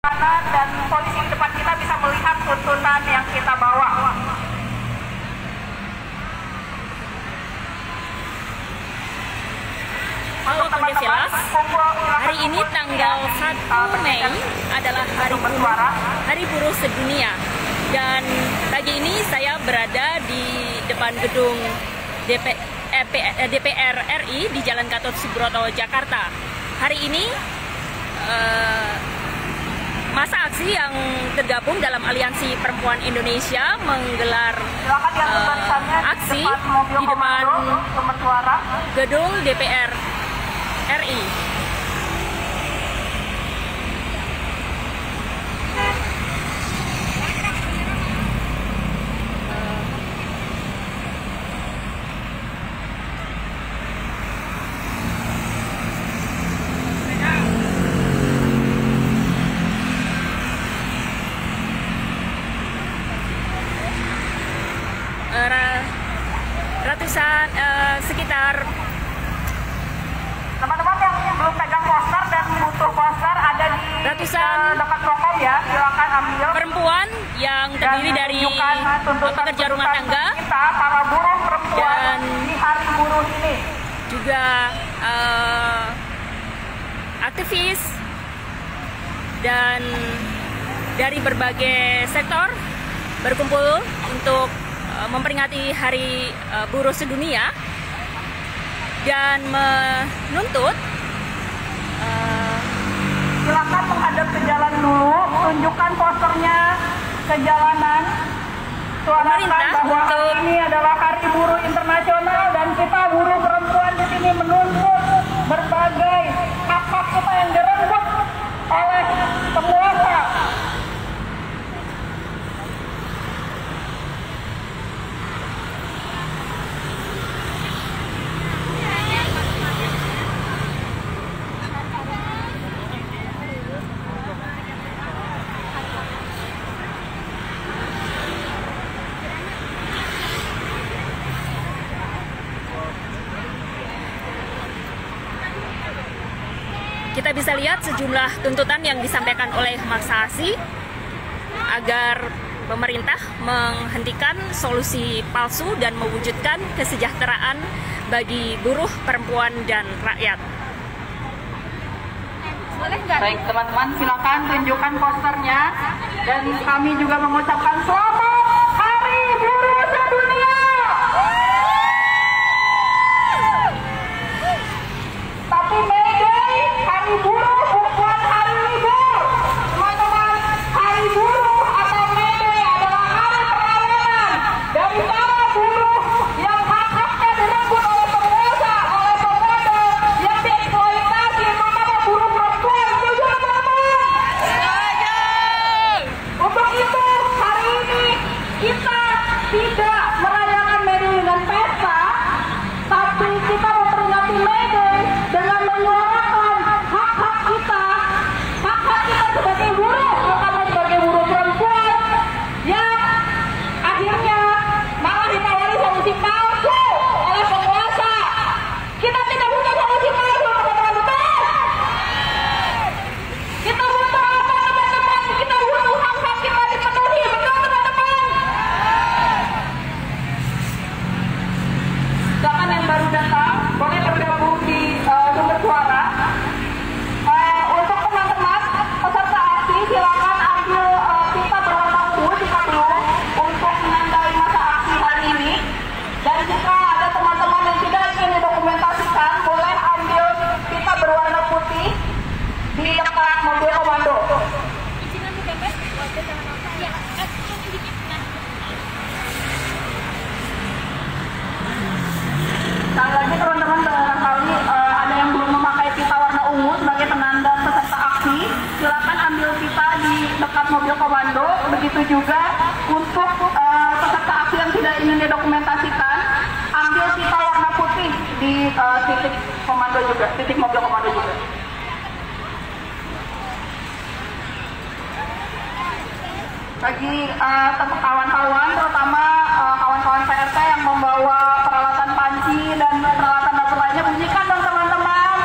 kanan dan polisi di depan kita bisa melihat tuntutan yang kita bawa. Halo Kondesilas, hari ini tanggal 1 Mei adalah Hari Buruh Sedunia. Dan pagi ini saya berada di depan gedung DPR RI di Jalan Gatot Subroto, Jakarta. Hari ini masa aksi yang tergabung dalam Aliansi Perempuan Indonesia menggelar aksi di depan gedung DPR RI. Ratusan sekitar teman-teman yang belum pegang poster dan butuh poster ada di ratusan dekat Prokom ya, silakan ambil. Perempuan yang terdiri dari pekerja rumah tangga kita para buruh perempuan dan di hari buruh ini, juga aktivis dan dari berbagai sektor berkumpul untuk memperingati Hari Buruh Sedunia dan menuntut silakan menghadap ke jalan dulu, tunjukkan posternya ke jalanan, suarakan bahwa hari ini adalah Hari Buruh Internasional dan kita buruh perempuan di sini menuntut berbagai hak-hak kita yang direnggut oleh penguasa. Kita bisa lihat sejumlah tuntutan yang disampaikan oleh massa aksi agar pemerintah menghentikan solusi palsu dan mewujudkan kesejahteraan bagi buruh, perempuan, dan rakyat. Baik teman-teman, silakan tunjukkan posternya dan kami juga mengucapkan selamat Hari Buruh Sedunia. Tapi Mayday, Hari Buruh bukan hari libur. Teman-teman, Hari Buruh atau Mayday adalah hari perlawanan dari para buruh yang hak-haknya direnggut oleh penguasa, oleh pemuda yang dieksploitasi, terutama buruh perempuan. Setuju teman-teman? Untuk itu, hari ini kita tidak merayakan Mayday dengan pesta, tapi kita memperingati Mayday dengan menyuarakan hak-hak kita sebagai buruh, terutama sebagai buruh perempuan yang akhirnya malah ditawari solusi palsu oleh penguasa. Kita tidak butuh solusi palsu, teman-teman, betul? Kita butuh apa, teman-teman? Kita butuh hak-hak kita dipenuhi, betul teman-teman? Silakan yang baru datang boleh bergabung di sumber suara. Untuk teman-teman peserta aksi silakan ambil pita berwarna ungu jika belum untuk menandai masa aksi hari ini. Dan jika ada teman-teman yang tidak ingin didokumentasikan, boleh ambil pita berwarna putih di dekat mobil komando. Sekali lagi teman-teman, barangkali ada yang belum memakai pita warna ungu sebagai penanda peserta aksi, silakan ambil pita di dekat mobil komando. Begitu juga untuk peserta aksi yang tidak ingin didokumentasikan, ambil pita warna putih di titik komando juga, titik mobil komando juga. Bagi kawan-kawan, terutama kawan-kawan PRT yang membawa peralatan panci dan peralatan dapur lainnya, bunyikan dong teman-teman.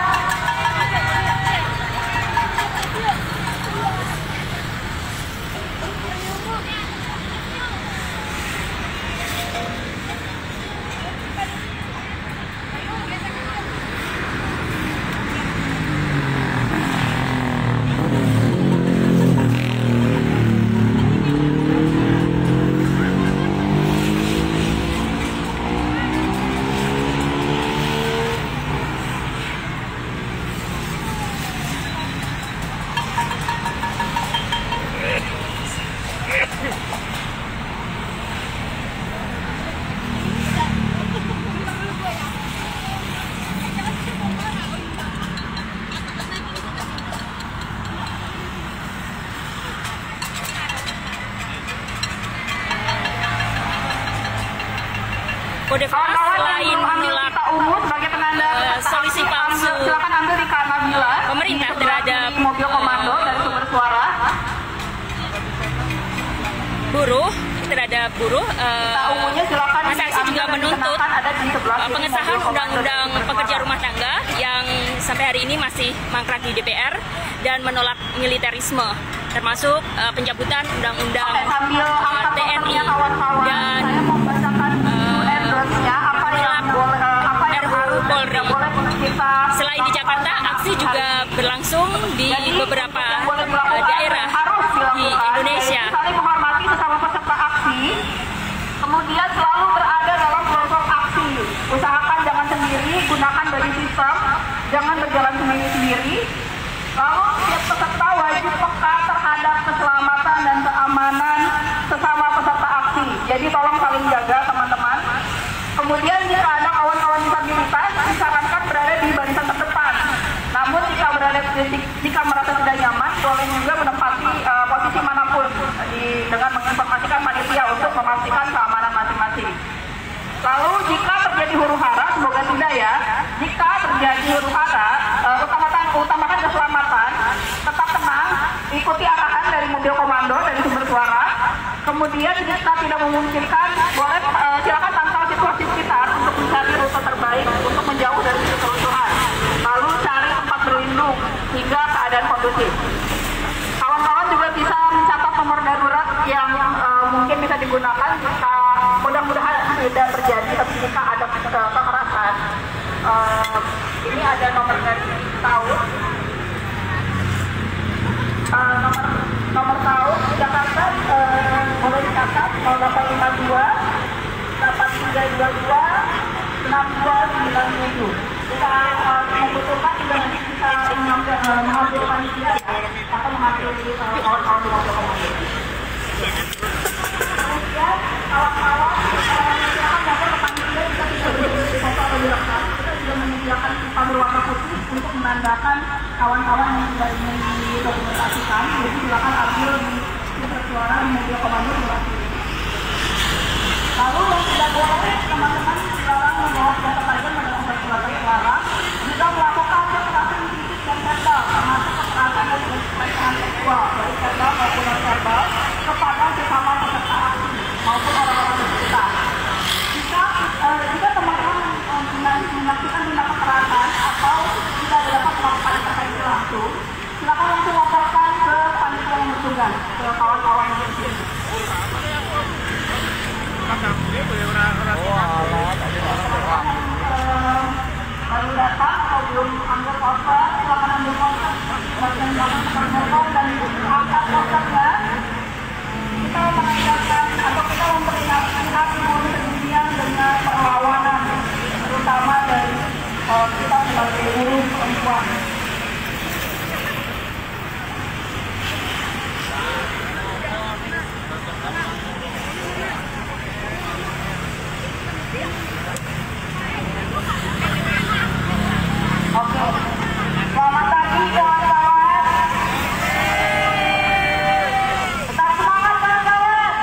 Kodefas selain menolak solusi palsu pemerintah terhadap mobil komando dari sumber suara, buruh, Masa Aksi juga menuntut pengesahan Undang-Undang Pekerja Rumah Tangga yang sampai hari ini masih mangkrak di DPR dan menolak militerisme, termasuk pencabutan Undang-Undang TNI dan RUU Polri. Selain di Jakarta, aksi juga berlangsung di beberapa daerah di Indonesia. Saling menghormati sesama peserta aksi, kemudian selalu berada dalam kelompok aksi. Usahakan jangan sendiri, gunakan body system, jangan berjalan sendiri-sendiri. Lalu setiap peserta wajib peka terhadap keselamatan dan keamanan sesama peserta aksi. Jadi tolong saling jaga, teman-teman. Kemudian jika ada kawan-kawan disabilitas, disarankan berada di barisan terdepan. Namun jika merasa tidak nyaman, boleh juga menempati posisi manapun dengan menginformasikan panitia untuk memastikan keamanan masing-masing. Lalu jika terjadi huru-hara, semoga tidak ya. Jika terjadi huru-hara, utamakan keselamatan, tetap tenang, ikuti arahan dari mobil komando dari sumber suara. Kemudian jika tidak memungkinkan, boleh silakan pantau situasi sekitar untuk mencari rute terbaik untuk menjauh dari titik kerusuhan. Lalu cari tempat berlindung hingga keadaan kondusif. Kawan-kawan juga bisa mencatat nomor darurat yang mungkin bisa digunakan jika mudah-mudahan tidak terjadi, tapi jika ada kekerasan. Ini ada nomor dari tahun. Nomor tahun Jakarta boleh dicatat 0852 8322 6297. Jika membutuhkan juga nanti bisa mengambil panitia atau mengambil kawan-kawan di mobil komando. Kemudian kawan-kawan silakan datang ke panitia jika tidak berdiri foto atau direkam. Kita juga menyediakan pipa berwarna putih untuk menandakan kawan-kawan yang tidak ingin didokumentasikan. Jadi silakan ambil di sumber suara di mobil komando durasi. Lalu yang tidak boleh, teman-teman dilarang membawa senjata tajam pada tempat suara, juga melakukan kekerasan fisik dan verbal, termasuk kekerasan dan pelecehan seksual, baik verbal maupun non verbal, kepada sesama peserta aksi maupun orang-orang di sekitar. Jika teman-teman menyaksikan tindak kekerasan atau tidak dapat melakukan intervensi langsung, silakan langsung laporkan ke panitia yang bertugas, ke kawan-kawan yang di sini. Baru datang atau belum ambil poster, silakan ambil poster bagian belakang supermotor dan angkat posternya. Kita mengadakan atau kita memperingati Hari Buruh Sedunia dengan perlawanan, terutama dari kita sebagai buruh perempuan. Oke, selamat pagi kawan-kawan. Tetap semangat kawan-kawan.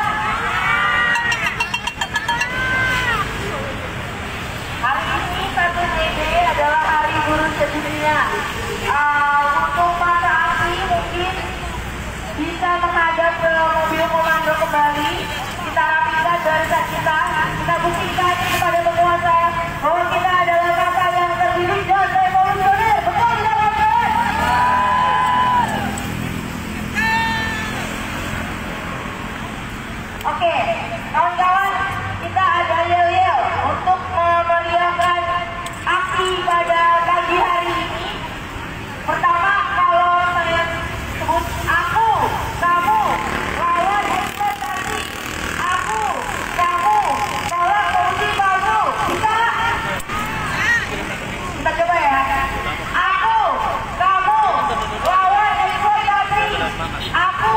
Hari ini 1 Mei adalah Hari Buruh Sedunia. Untuk para aksi mungkin bisa menghadap ke mobil komando kembali. Kita rapikan barisan kita. Kita buktikan kepada penguasa bahwa kita adalah masa yang terdiri dan revolusioner. Betul tidak kawan-kawan? Oke, kawan-kawan, kita ada yel-yel untuk memeriahkan aksi pada pagi hari ini. Pertama, kalau saya sebut aku, kamu, lawan eksploitasi. Aku, kamu, tolak korupsi palsu. Bisa? Kita coba ya. Aku, kamu, lawan eksploitasi. Aku,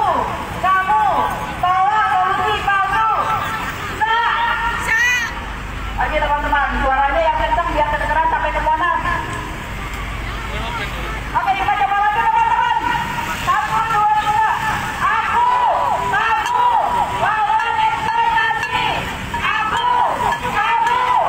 kamu, tolak korupsi palsu. Bisa? Oke teman-teman, suaranya yang kencang biar kedengeran sampai ke Monas. Oke, kita coba lagi teman-teman. 1, 2, 3. Aku, kamu, lawan eksploitasi. Aku, kamu,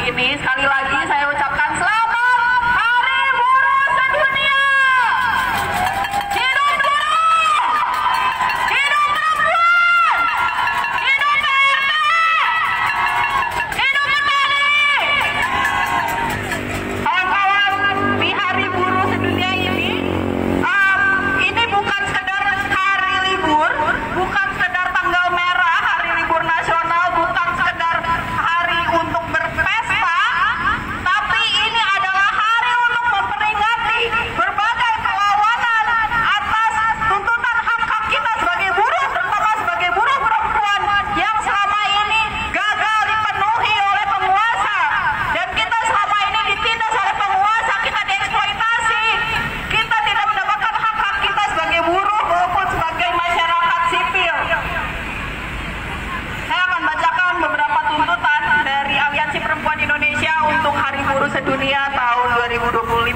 ini. Sekali lagi saya ucapkan selamat Hari Buruh Sedunia. Hidup buruh, hidup perempuan, hidup PRT, hidup petani. Kawan-kawan, di Hari Buruh Sedunia ini bukan sekedar hari libur, bukan sekedar tanggal merah, hari libur nasional, bukan sekedar hari untuk berpesta, tapi ini adalah hari untuk memperingati berbagai perlawanan atas tuntutan hak-hak kita sebagai buruh, terutama sebagai buruh perempuan yang selama ini gagal dipenuhi oleh penguasa, dan kita selama ini ditindas oleh penguasa, kita dieksploitasi, kita tidak mendapatkan hak-hak kita sebagai buruh maupun sebagai masyarakat sipil. Saya akan bacakan beberapa tuntutan dari Aliansi Perempuan Indonesia untuk Hari Buruh Sedunia tahun 2025.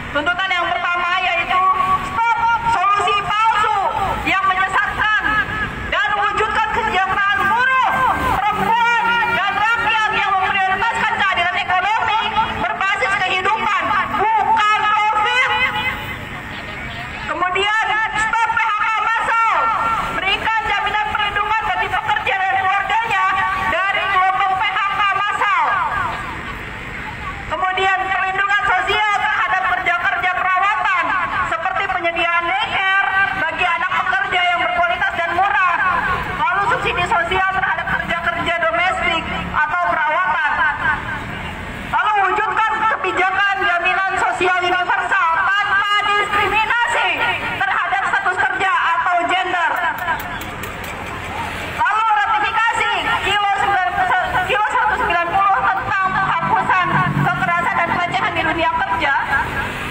Tuntutan yang pertama yaitu stop solusi palsu yang menyesatkan dan wujudkan kesejahteraan buruh, perempuan, dan rakyat yang memprioritaskan keadilan ekonomi berbasis kehidupan, bukan profit. Kemudian stop PHK massal, berikan jaminan perlindungan bagi pekerja dan keluarganya dari gelombang PHK massal. Kemudian perlindungan sosial terhadap kerja-kerja perawatan seperti penyediaan daycare bagi anak pekerja yang berkualitas dan murah. Lalu subsidi sosial terhadap kerja-kerja domestik atau perawatan. Lalu wujudkan kebijakan jaminan sosial universal tanpa diskriminasi terhadap status kerja atau gender. Lalu ratifikasi Kilo 190 tentang penghapusan kekerasan dan pelecehan di dunia kerja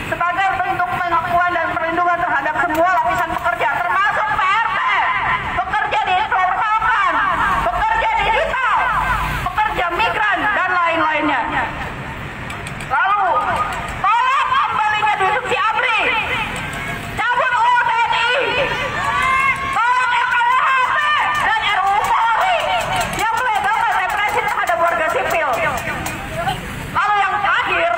sebagai bentuk pengakuan dan perlindungan terhadap semua lapisan pekerja, termasuk PRT, pekerja di perpapan, pekerja digital, pekerja migran, dan lain-lainnya. Lalu tolak kembalinya duit subsidi ABRI, cabut UU TNI, tolak RKUHP dan RUU Polri yang melegalkan represi terhadap warga sipil. Lalu yang terakhir,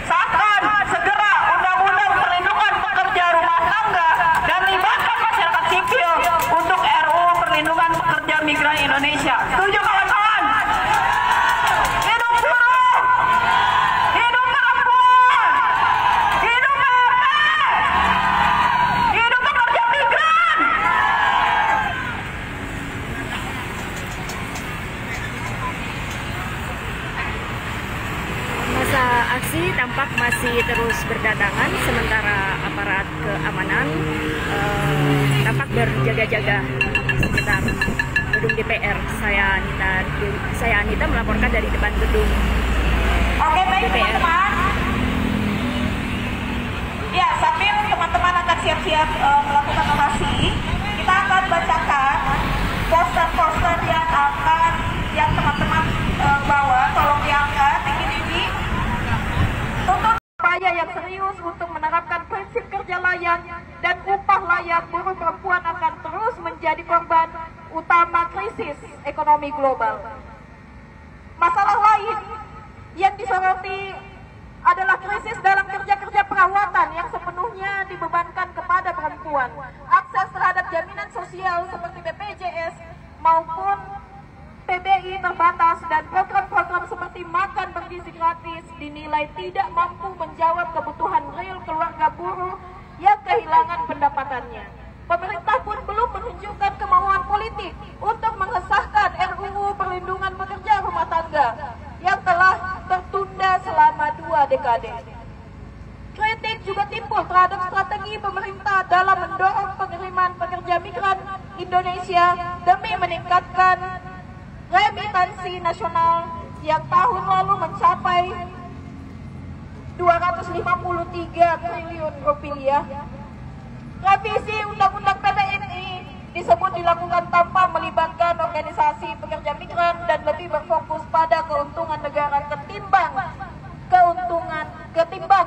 sahkan segera undang-undang perlindungan pekerja rumah tangga dan libatkan masyarakat sipil untuk RUU perlindungan pekerja migran Indonesia. Setuju kawan-kawan? Hidup buruh, hidup perempuan, hidup PRT, hidup pekerja migran. Masa aksi tampak masih terus berdatangan, sementara aparat keamanan tampak berjaga-jaga di sekitar gedung DPR. Saya Anita melaporkan dari depan gedung Oke, baik DPR. teman-teman. Ya, sambil teman-teman akan siap-siap melakukan orasi, kita akan bacakan poster-poster yang teman-teman bawa. Tolong diangkat ini. Tuntut upaya yang serius untuk menerapkan prinsip kerja layak dan upah layak buruh perempuan akan terus menjadi korban utama krisis ekonomi global. Masalah lain yang disoroti adalah krisis dalam kerja-kerja perawatan yang sepenuhnya dibebankan kepada perempuan. Akses terhadap jaminan sosial seperti BPJS maupun PBI terbatas dan program-program seperti makan bergizi gratis dinilai tidak mampu menjawab kebutuhan real keluarga buruh yang kehilangan pendapatannya. Pemerintah pun belum menunjukkan kemauan politik untuk mengesahkan RUU Perlindungan Pekerja Rumah Tangga yang telah tertunda selama 2 dekade. Kritik juga timbul terhadap strategi pemerintah dalam mendorong pengiriman pekerja migran Indonesia demi meningkatkan remitansi nasional yang tahun lalu mencapai 253 triliun rupiah. Revisi Undang-Undang PTNI disebut dilakukan tanpa melibatkan organisasi pekerja migran dan lebih berfokus pada keuntungan negara ketimbang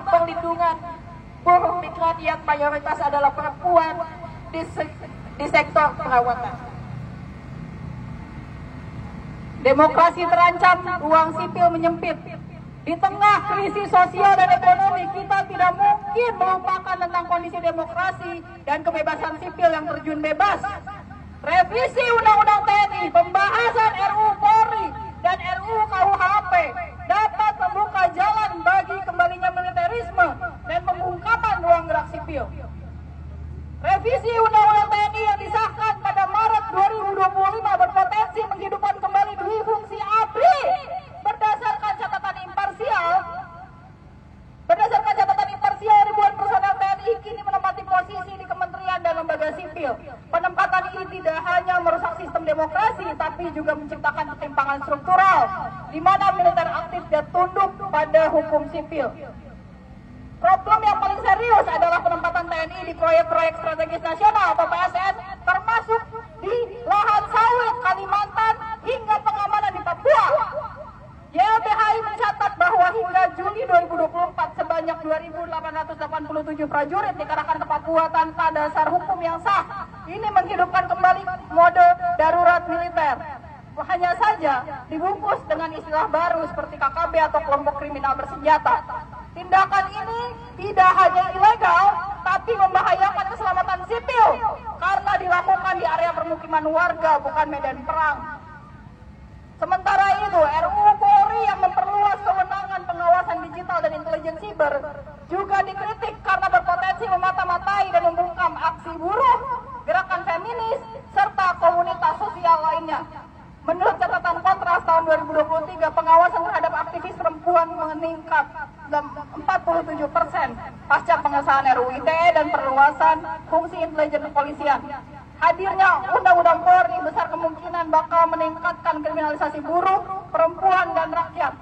perlindungan buruh migran yang mayoritas adalah perempuan di sektor perawatan. Demokrasi terancam, ruang sipil menyempit. Di tengah krisis sosial dan ekonomi, kita tidak mungkin melupakan tentang kondisi demokrasi dan kebebasan sipil yang terjun bebas. Revisi Undang-Undang TNI, pembahasan RUU Polri, dan RUU KUHP dapat membuka jalan bagi kembalinya militerisme dan pengungkapan ruang gerak sipil. Revisi Undang-Undang TNI yang disahkan pada Maret 2025 berpotensi menghidupkan kembali dui fungsi ABRI. Berdasarkan catatan imparsial, ribuan personel TNI kini menempati posisi di kementerian dan lembaga sipil. Penempatan ini tidak hanya merusak sistem demokrasi, tapi juga menciptakan ketimpangan struktural, di mana militer aktif dan tunduk pada hukum sipil. Problem yang paling serius adalah penempatan TNI di proyek-proyek strategis nasional atau PSN, termasuk di lahan sawit Kalimantan hingga pengamanan di Papua. YLBHI mencatat bahwa hingga Juni 2024 sebanyak 2.887 prajurit dikerahkan ke Papua tanpa dasar hukum yang sah. Ini menghidupkan kembali mode darurat militer. Hanya saja dibungkus dengan istilah baru seperti KKB atau kelompok kriminal bersenjata. Tindakan ini tidak hanya ilegal, tapi membahayakan keselamatan sipil karena dilakukan di area permukiman warga, bukan medan perang. Sementara itu, RUU Polri yang memperluas kewenangan pengawasan digital dan intelijen siber juga dikritik karena berpotensi memata-matai dan membungkam aksi buruh, gerakan feminis, serta komunitas sosial lainnya. Menurut catatan Kontras tahun 2023, pengawasan terhadap aktivis perempuan meningkat 47% pasca pengesahan RUU ITE dan perluasan fungsi intelijen kepolisian. Hadirnya Undang-Undang Polri besar kemungkinan bakal meningkatkan kriminalisasi buruh, perempuan, dan rakyat.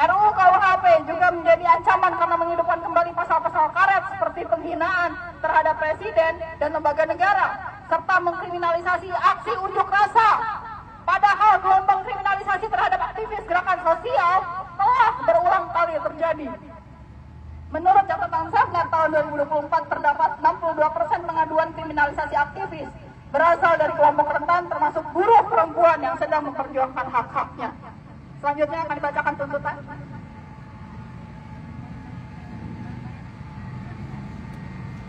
RUU KUHP juga menjadi ancaman karena menghidupkan kembali pasal-pasal karet seperti penghinaan terhadap presiden dan lembaga negara, serta mengkriminalisasi aksi unjuk rasa. Padahal gelombang kriminalisasi terhadap aktivis gerakan sosial telah berulang kali terjadi. Menurut catatan Safenet tahun 2024 terdapat 62% pengaduan kriminalisasi aktivis berasal dari kelompok rentan termasuk buruh perempuan yang sedang memperjuangkan hak-haknya. Selanjutnya akan dibacakan tuntutan.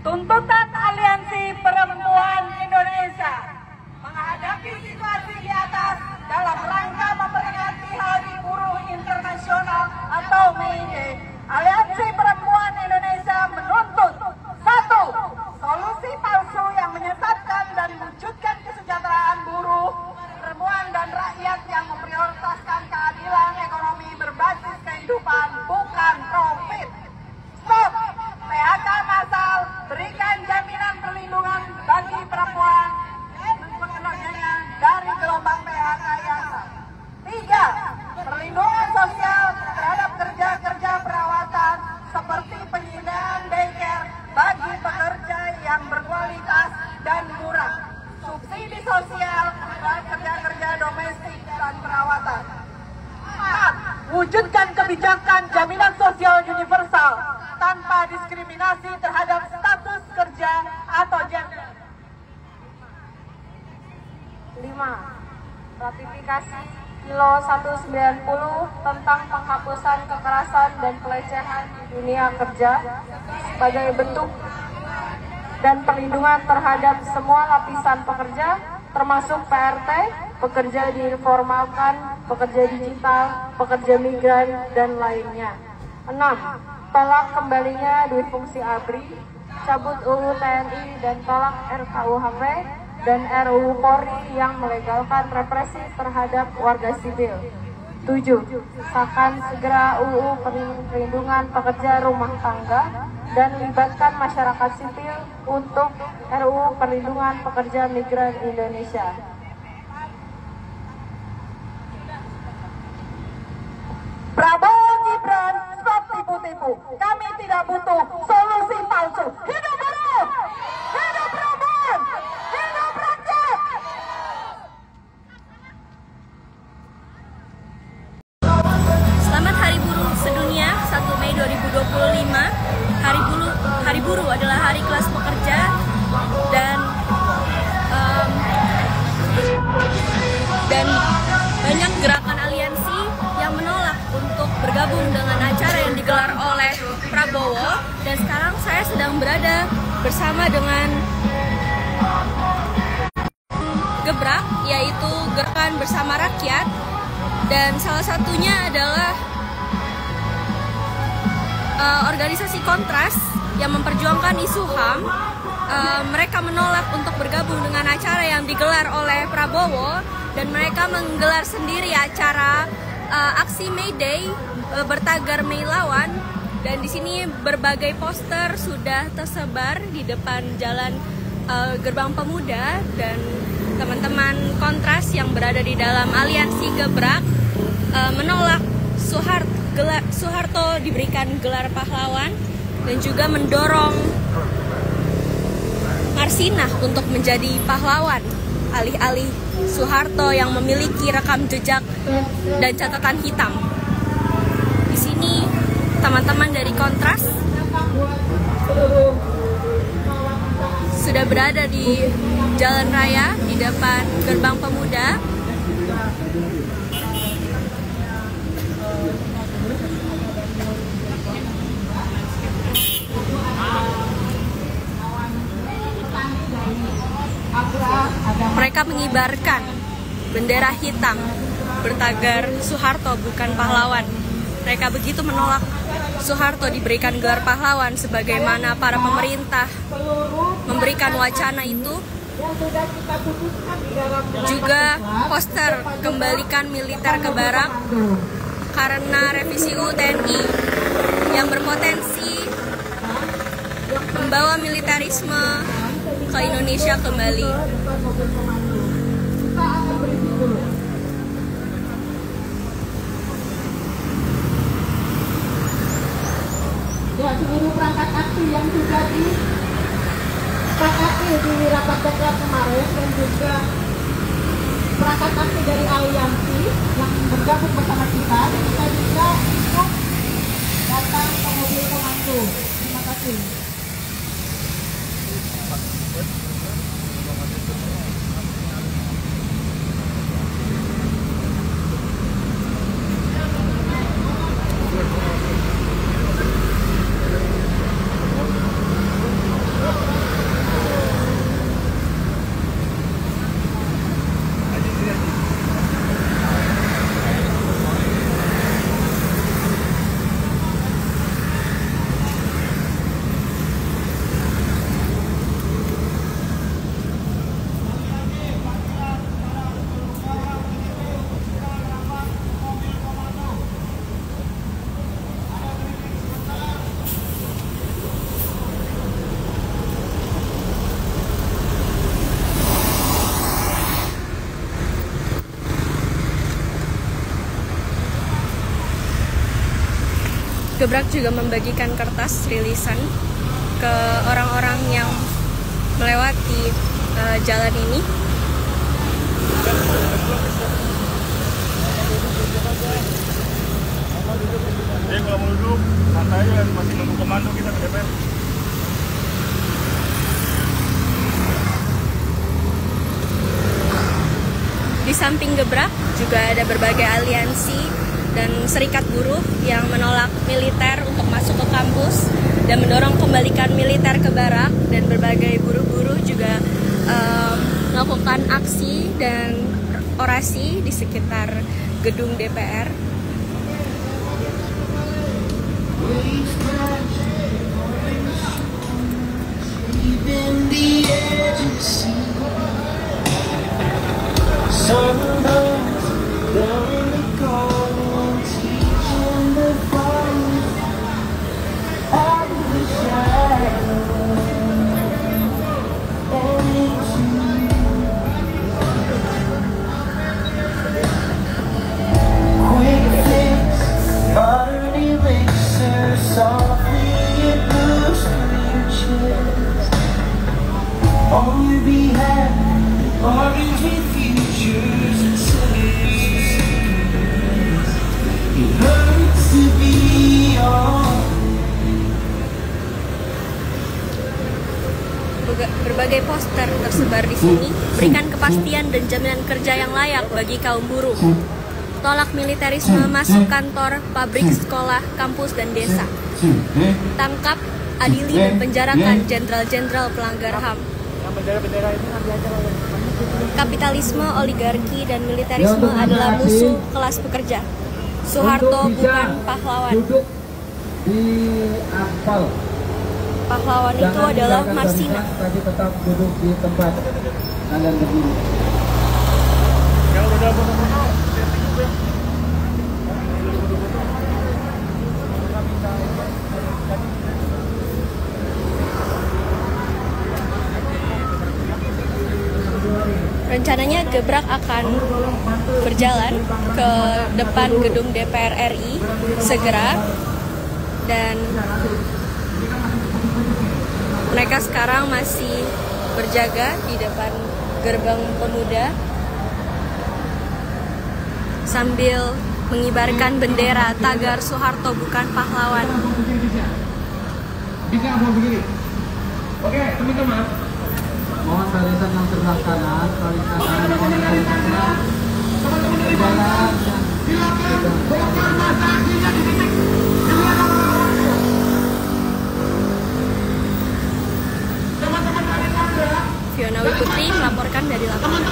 Tuntutan Aliansi Perempuan Indonesia menghadapi situasi di atas dalam rangka memperingati Hari Buruh Internasional atau May Day. Aliansi Perempuan Indonesia menuntut 1. Solusi palsu yang menyesatkan dan mewujudkan kesejahteraan buruh, perempuan dan rakyat yang memprioritaskan keadilan ekonomi berbasis kehidupan, bukan profit. Stop PHK massal, berikan jaminan perlindungan bagi perempuan dan pekerjanya dari gelombang PHK yang sah. 3. Perlindungan sosial terhadap kerja-kerja perawatan seperti penyediaan daycare bagi pekerja yang berkualitas dan murah. Subsidi sosial terhadap kerja-kerja domestik dan perawatan. 4. Wujudkan kebijakan jaminan sosial universal tanpa diskriminasi terhadap status kerja atau gender. 5. Ratifikasi ILO 190 tentang penghapusan kekerasan dan pelecehan di dunia kerja sebagai bentuk dan perlindungan terhadap semua lapisan pekerja, termasuk PRT, pekerja diinformalkan, pekerja digital, pekerja migran, dan lainnya. 6. Tolak kembalinya duit fungsi ABRI, cabut UU TNI, dan tolak RKUHP dan RUU Polri yang melegalkan represi terhadap warga sipil. 7. Sahkan segera UU Perlindungan Pekerja Rumah Tangga dan libatkan masyarakat sipil untuk RUU Perlindungan Pekerja Migran Indonesia. Prabowo Gibran, stop tipu-tipu. Kami tidak butuh solusi palsu. Hidup buruh! Hidup perempuan! Hidup rakyat! Selamat Hari Buruh Sedunia 1 Mei 2025. Hari Buruh adalah hari kelas pekerja dan banyak gerakan aliansi yang menolak untuk bergabung dengan acara yang digelar oleh Prabowo, dan sekarang saya sedang berada bersama dengan Gebrak, yaitu Gerakan Bersama Rakyat, dan salah satunya adalah organisasi Kontras yang memperjuangkan isu HAM. Mereka menolak untuk bergabung dengan acara yang digelar oleh Prabowo, dan mereka menggelar sendiri acara aksi May Day bertagar Mei Lawan. Dan di sini berbagai poster sudah tersebar di depan jalan Gerbang Pemuda, dan teman-teman Kontras yang berada di dalam aliansi Gebrak menolak Soeharto diberikan gelar pahlawan, dan juga mendorong Marsinah untuk menjadi pahlawan, alih-alih Soeharto yang memiliki rekam jejak dan catatan hitam. Di sini teman-teman dari Kontras sudah berada di jalan raya di depan Gerbang Pemuda. Mereka mengibarkan bendera hitam bertagar Soeharto bukan pahlawan. Mereka begitu menolak Soeharto diberikan gelar pahlawan sebagaimana para pemerintah memberikan wacana itu. Juga poster kembalikan militer ke barak karena revisi UU TNI yang berpotensi membawa militerisme ke Indonesia kembali. Ya, seluruh perangkat aksi yang sudah disepakati di rapat dekret kemarin, dan juga perangkat aksi dari aliansi yang bergabung bersama kita juga ikut datang ke mobil komando. Terima kasih. Gebrak juga membagikan kertas rilisan ke orang-orang yang melewati jalan ini. Kalau mau duduk, santai aja, masih nunggu komando kita ke DPR. Di samping Gebrak juga ada berbagai aliansi dan serikat buruh yang menolak militer untuk masuk ke kampus dan mendorong kembalikan militer ke barak, dan berbagai buruh-buruh juga melakukan aksi dan orasi di sekitar gedung DPR. On your behalf, orange with futures and cities. It hurts to be on. Berbagai poster tersebar di sini, berikan kepastian dan jaminan kerja yang layak bagi kaum buruh. Tolak militerisme masuk kantor, pabrik, sekolah, kampus, dan desa. Tangkap, adili, dan penjarakan jenderal-jenderal pelanggar HAM. Kapitalisme, oligarki, dan militerisme adalah musuh kelas pekerja. Soeharto bukan pahlawan. Pahlawan itu adalah Marsina. Tapi tetap duduk di tempat kalian berdiri. Yang udah foto-foto, setting juga. Rencananya gebrak akan berjalan ke depan gedung DPR RI segera, dan mereka sekarang masih berjaga di depan gerbang pemuda sambil mengibarkan bendera tagar Soeharto bukan pahlawan. Bisa apa begini? Oke, teman-teman. Mohon barisan yang sebelah kanan, paling kanan, paling kanan. Jalan. Fiona Wiputri melaporkan dari lapangan.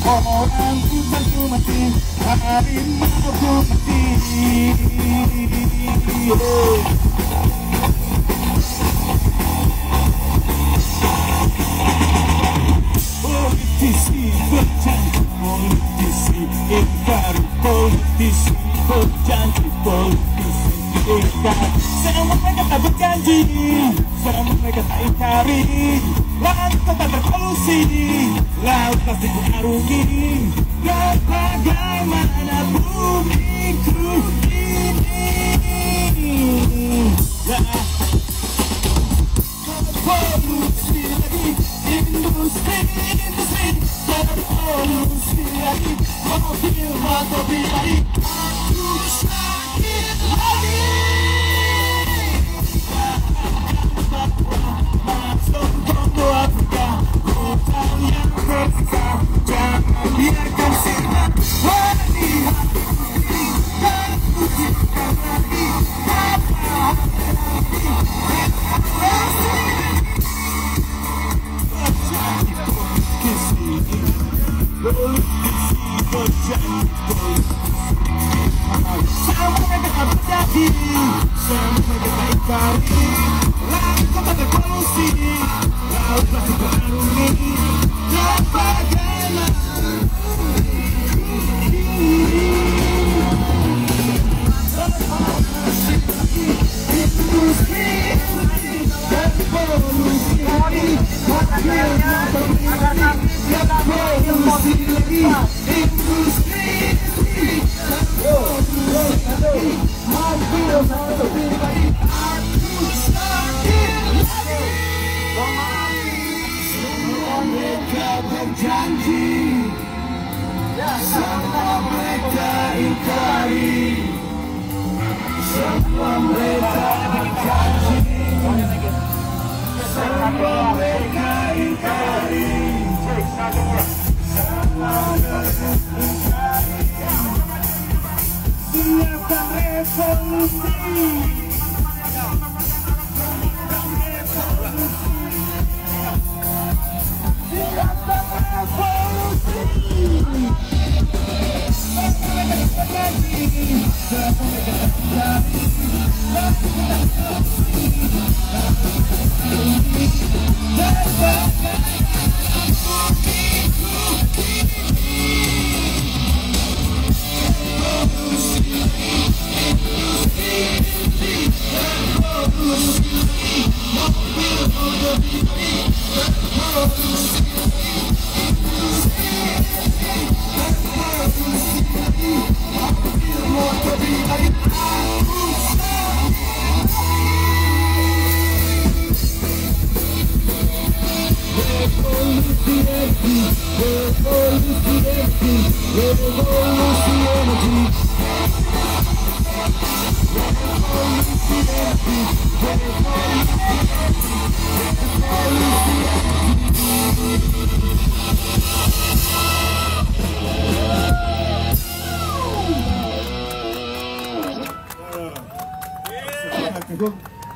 Orang ku mati, harimau ku mati. Politisi berjanji, politisi ingkari, politisi berjanji, politisi ingkari. Semua mereka tak berjanji, semua mereka tak ingkari. Langkah tak terpolusi, laut pasti diarungi. Dan bagaimana bumiku ini? Polusi lagi, industri, polusi lagi, mobil atau pribadi. Aku sakit lagi. Masuk Kongo Afrika, hutan yang tersisa, jangan biarkan sirna di hati putri. Dan pujikan lagi apa lagi. Berjanji politisi, politisi berjanji politisi. Semua mereka tak berjanji, semua mereka tak ingkari. Langkah tak terpolusi, laut pasti berarungi. Dan bagaimana industri dan polusi lagi, mobil atau pribadi. Dan polusi lagi, industri dan polusi lagi, mobil atau pribadi. Aku sakit lagi. Semua mereka berjanji, semua mereka ingkari. Semua mereka berjanji, semua mereka ingkari. Semua mereka ingkari. Siapkan revolusi. Siapkan revolusi.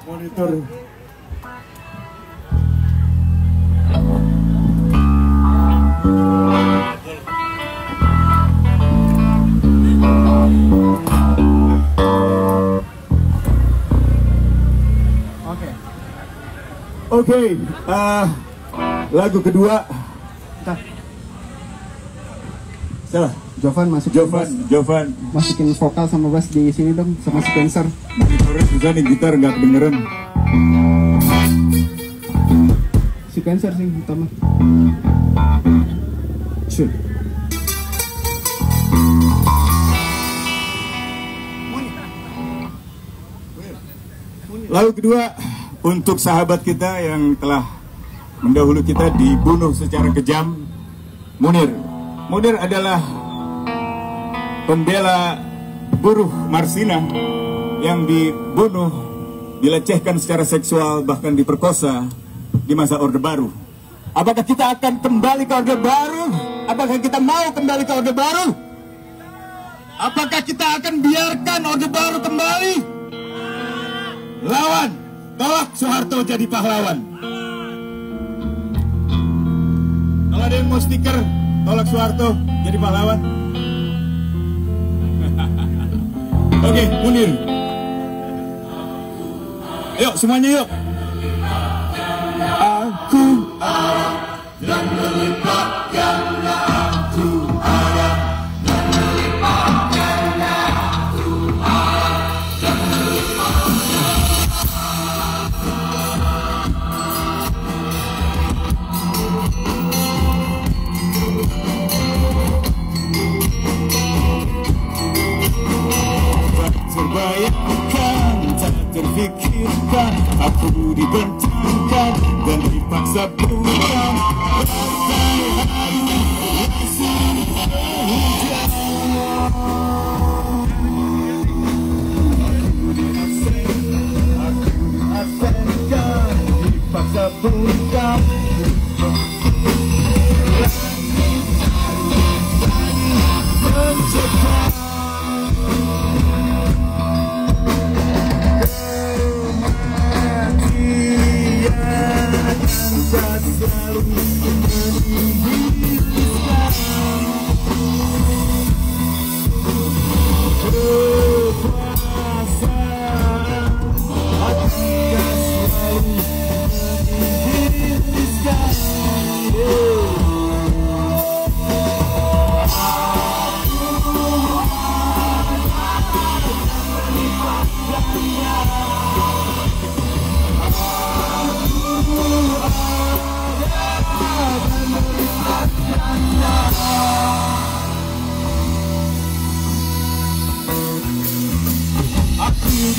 Monitor. Oke, lagu kedua. Salah. Jovan masuk. Jovan. Masukin vokal sama bass di sini dong, sama Spencer. Monitornya susah nih, gitar nggak kedengeran. Spencer sih utama. Sure. Lagu kedua untuk sahabat kita yang telah mendahulu kita dibunuh secara kejam, Munir. Munir adalah pembela buruh Marsina yang dibunuh, dilecehkan secara seksual, bahkan diperkosa di masa Orde Baru. Apakah kita akan kembali ke Orde Baru? Apakah kita mau kembali ke Orde Baru? Apakah kita akan biarkan Orde Baru kembali? Lawan, tolak Soeharto jadi pahlawan. Kalau ada yang mau stiker, tolak Soeharto jadi pahlawan. Oke, Munir. Yuk, semuanya yuk. Aku dan melipatkan aku ada dan melipatkan aku ada dan terbayangkan, tak terfikirkan, aku dibentangkan dan dipaksa pulang. Bagai hari langsung berhujan. Aku diasingkan, dipaksa pulang. Mencegah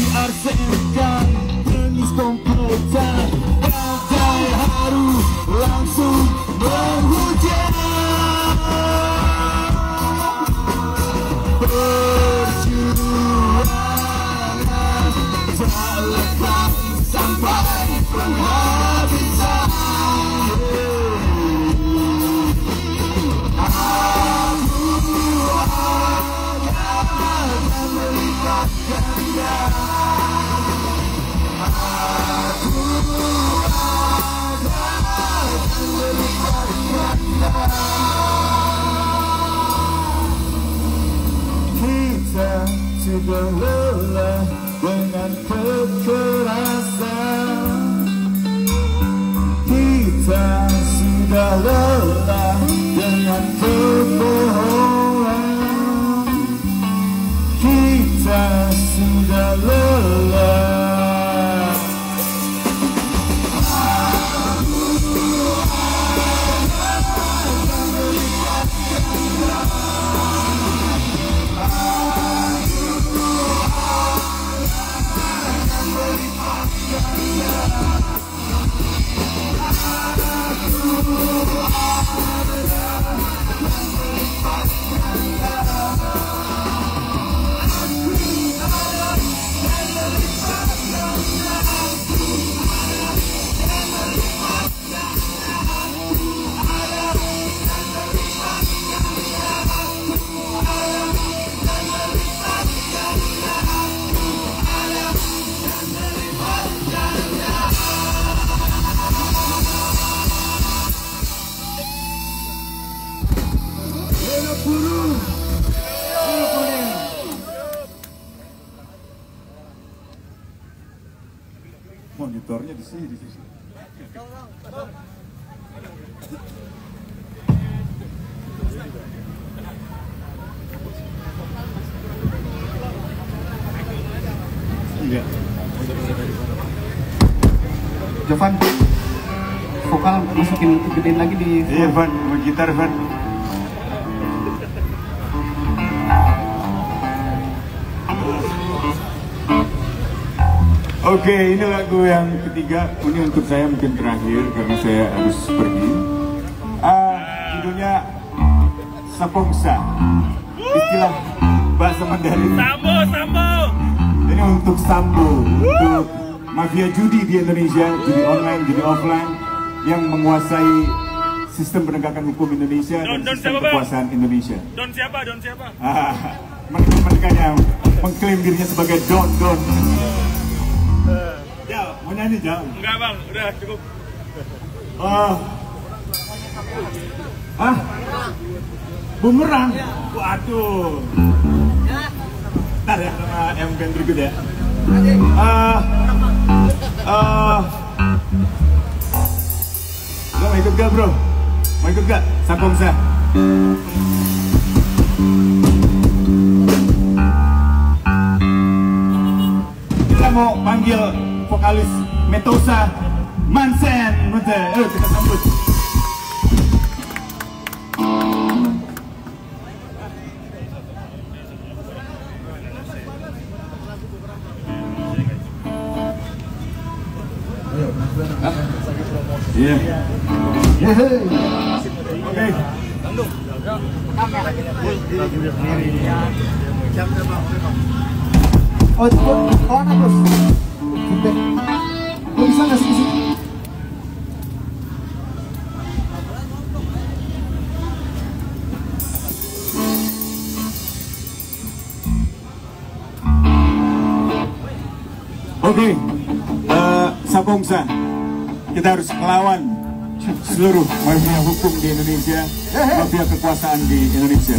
diarsengkan, jenis komplotan, bagai haru langsung berhujan. Perjuangan tak lepas sampai penghabisan. Aku akan melibatkannya. Kita sudah lelah dengan kekerasan. Kita sudah lelah dengan kebohongan. Kita sudah lelah. buruh. Monitornya di sini. Iya. Jovan, vokal masukin gedein lagi di. Iya, Van, gitar, Van. Oke, ini lagu yang ketiga. Ini untuk saya mungkin terakhir karena saya harus pergi. Judulnya Sapongsa. Istilah bahasa Mandarin. Sambo. Ini untuk Sambo, untuk mafia judi di Indonesia, judi online, judi offline yang menguasai sistem penegakan hukum Indonesia dan sistem kekuasaan Indonesia. Don siapa? Mereka yang mengklaim dirinya sebagai Don. Ya, mau nyanyi jam? Enggak bang, udah cukup. Bumerang. Waduh. Ntar ya sama yang band berikut ya. Lo mau ikut gak bro? Mau ikut gak? Sapongsa. Kita mau panggil vokalis Metosa Mansen. Kita sambut. Iya. Oke. Oh, anak bos. Feedback. Lo bisa nggak sih di sini? Oke. Sapongsa. Kita harus melawan seluruh mafia hukum di Indonesia, mafia kekuasaan di Indonesia.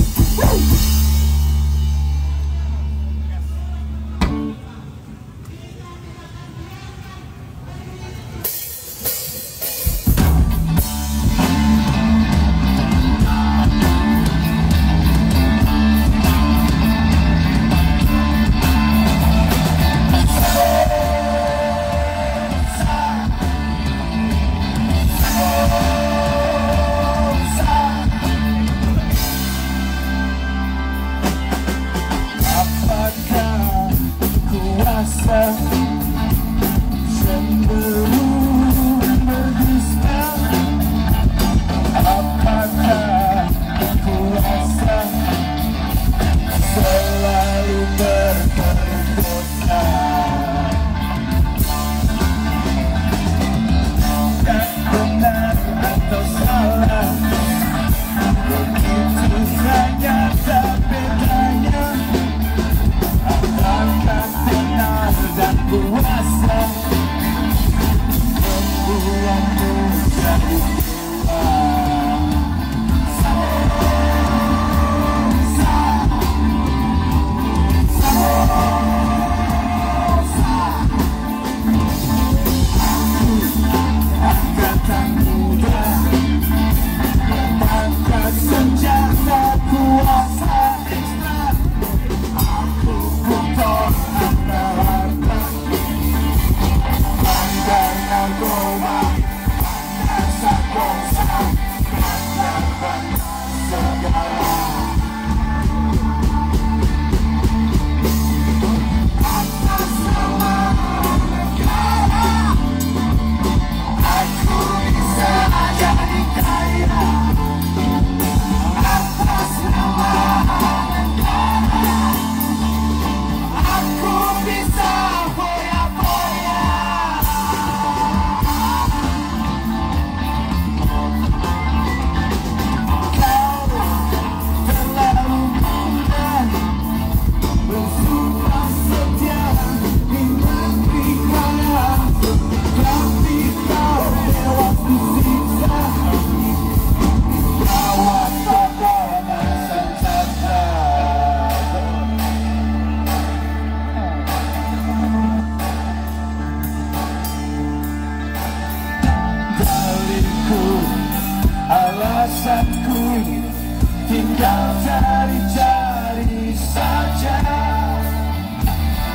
cari-cari saja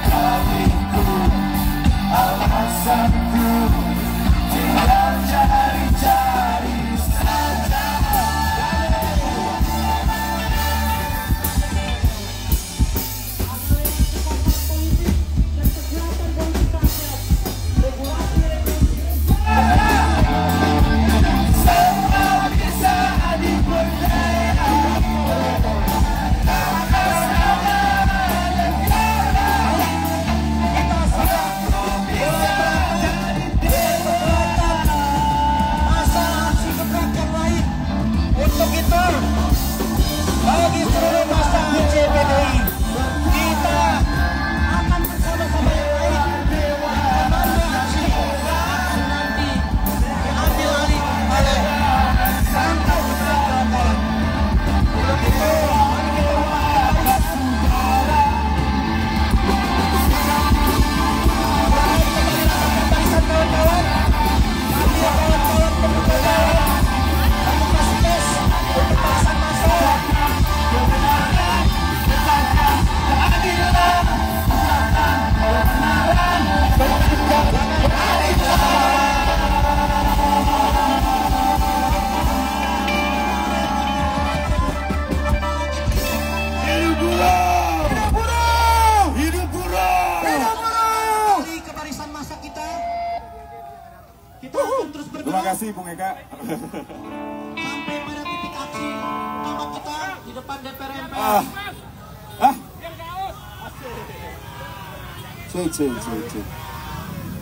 hatiku, alasanku tinggal cari-cari saja. Semua bisa diperdaya. Untuk itu, bagi seluruh masa CPDI, kita akan bersama-sama yang baik mengambil aksi nanti diambil alih oleh santau keberatan. Untuk itu, mari kita barisan kawan-kawan, kami kawan-kawan pemuda. Terima kasih Bung Eka. Sampai pada titik aksi utama kita di depan DPR MPR. Cek.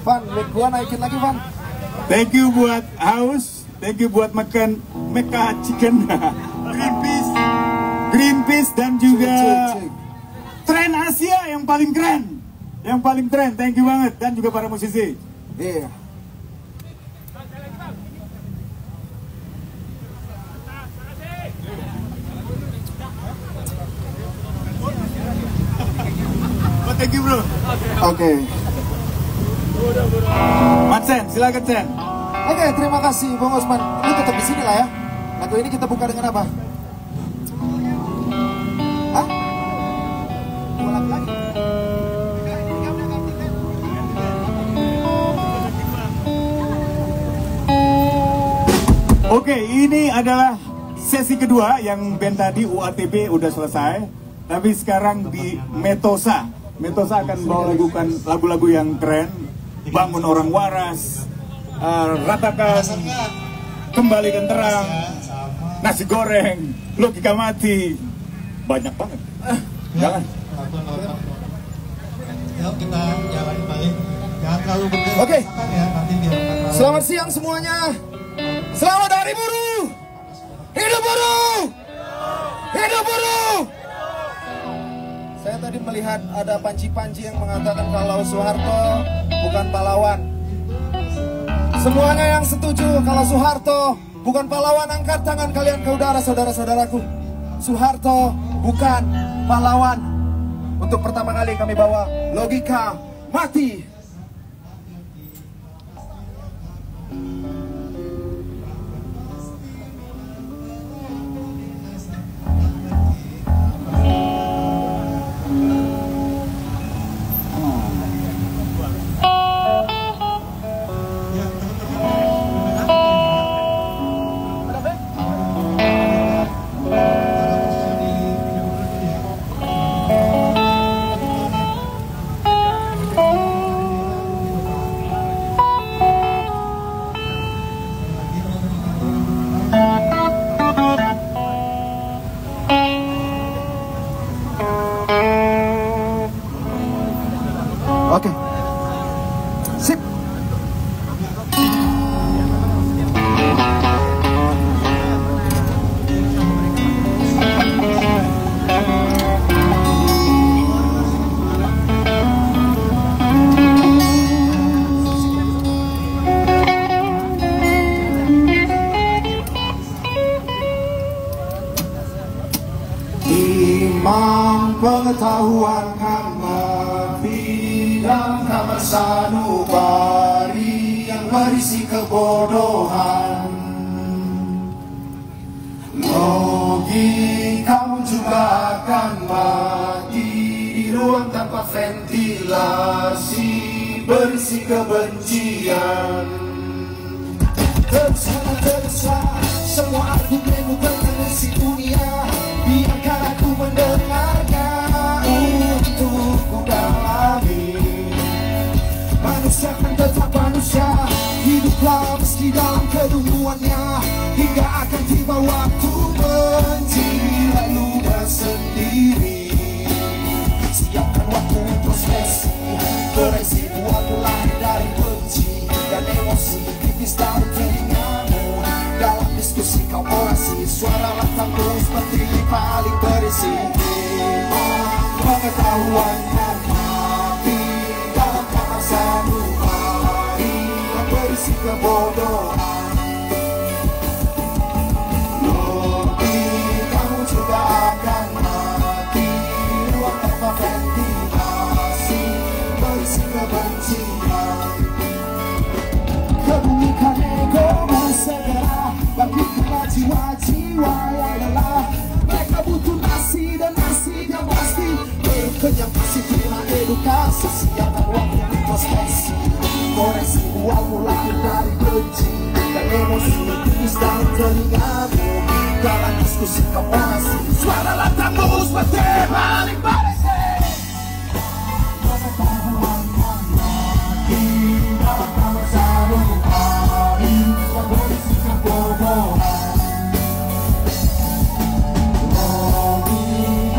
Van, mic gua naikin lagi, Van. Thank you buat haus, thank you buat makan Meka Chicken, Greenpeace dan juga Cek. Tren Asia yang paling keren, thank you banget, dan juga para musisi. Iya. Thank you bro. Oke. Matsen, silakan Sen. Oke, terima kasih Bung Osman. Lu tetap di sini lah ya. Lagu ini kita buka dengan apa? Hah? Dua lagu lagi. Oke, ini adalah sesi kedua yang band tadi UATB udah selesai. Tapi sekarang di Metosa akan bawa lagu-lagu yang keren. Bangun orang waras, ratakan, kembalikan terang, nasi goreng, logika mati, banyak banget. Jangan. Yuk kita jalan balik. Jangan terlalu bergerak. Oke. Ya, nanti biar Selamat siang semuanya. Selamat Hari Buruh. Hidup buruh. Hidup buruh. Saya tadi melihat ada panci-panci yang mengatakan kalau Soeharto bukan pahlawan. Semuanya yang setuju kalau Soeharto bukan pahlawan, angkat tangan kalian ke udara, saudara-saudaraku. Soeharto bukan pahlawan. Untuk pertama kali kami bawa logika mati. Oke. Sip. Imam pengetahuan kan mati dalam kamar sanubari yang berisi kebodohan. Logika muncul kebencian. Teruslah semua argumenmu tentang isi dunia, biarkan aku mendengarnya untuk ku dalami. Manusia kan tetap manusia, hiduplah meski dalam kedunguannya, hingga akan tiba waktu benci lalu bersendiri. Siapkan waktu introspeksi, beresin waktu lahir dari benci dan emosi tipis dalam telingamu. Dalam diskusi kau orasi, suara lantangmu seperti paling berisi. Pengetahuan dan hati dalam kamar sanubari yang berisi kebodohan. Kamu juga akan mati, ruang tanpa ventilasi berisi kebencian. Kebumikan egomu segera bangkitkanlah jiwa-jiwa yang lelah. Mereka butuh nasi dan nasi yang pasti, perut kenyang pasti terima edukasi. Siapkan waktu introspeksi, koreksi uangmu lahir dari benci dan emosi tipis dalam telingamu. Dalam diskusi kau orasi, suara lantangmu seperti paling berisi. Pengetahuan yang mati dalam kamar sanubari yang berisi kebodohan.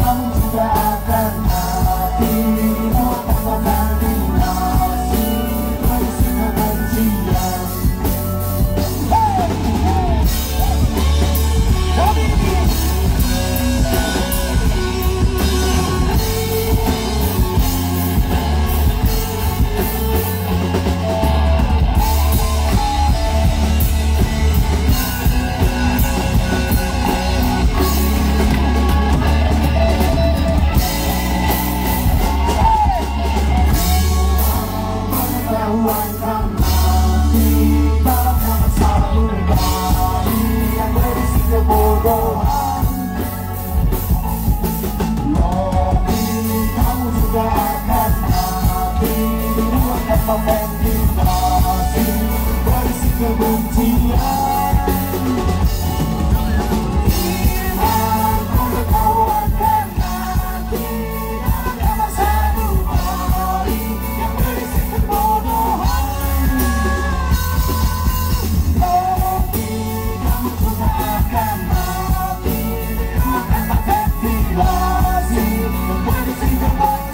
Kamu juga akan mati, ruang tanpa ventilasi berisi kebencian. Pengetahuan yang mati dalam kamar sanubari yang berisi kebodohan. Kamu juga akan mati, ruang tanpa ventilasi berisi kebencian. Pengetahuan yang mati dalam kamar sanubari yang berisi kebodohan. Kamu juga akan mati, ruang tanpa ventilasi yang berisi kebencian.